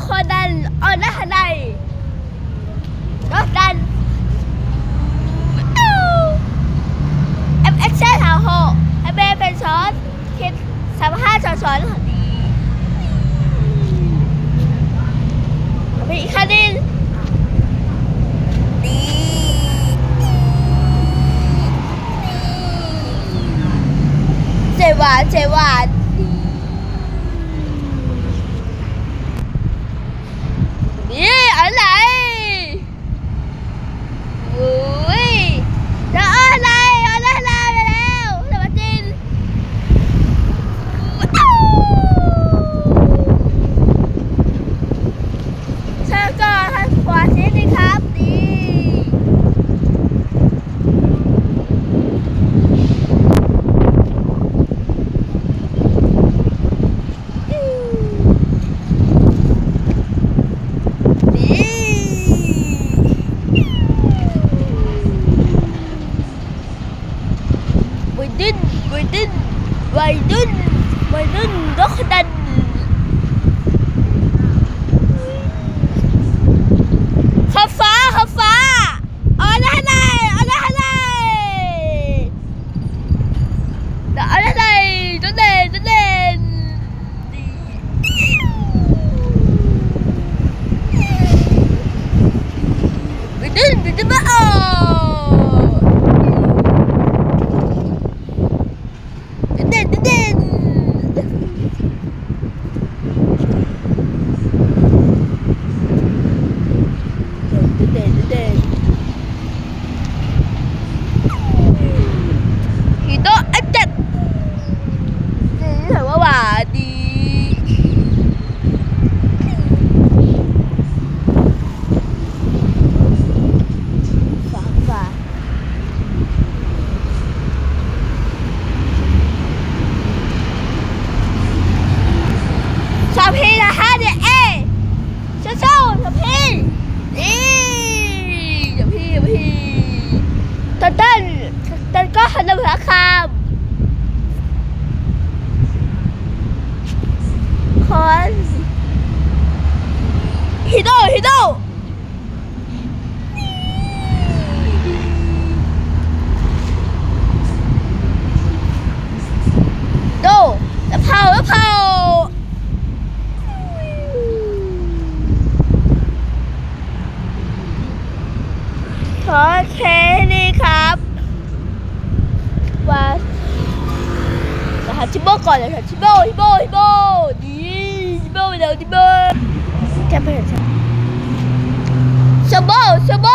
คนนั้นอ่อนละไหนก็ดันเอ็กเซนหาหกไอเบเป็นช้อนคิด35ช้อนมีอีกคันนึงเจหวานนี่อะไรอุ้ยจะอะไรไปแล้วสวัสดีเชิญก่อนค่ะขวาชิดดีครับดีวัยรุ่นรถดันขับฟ้าเอาละไหนจุดเด่นวัยรุ่นมาอเด่นฮีโร่อันเจ็ดนี่ถือว่าหวานดีฝาชอบพี่นะฮะเดี๋ยวชอบพี่นี่ชอบพี่ต้นก็หันมาหาคามคอนฮิโดแล้วเผาขอเคนี่ครับว่าจะหาชิโบก่อนเลยค่ะชิโบดีชิโบเดี๋ยวชิโบจะไปไหนชโบ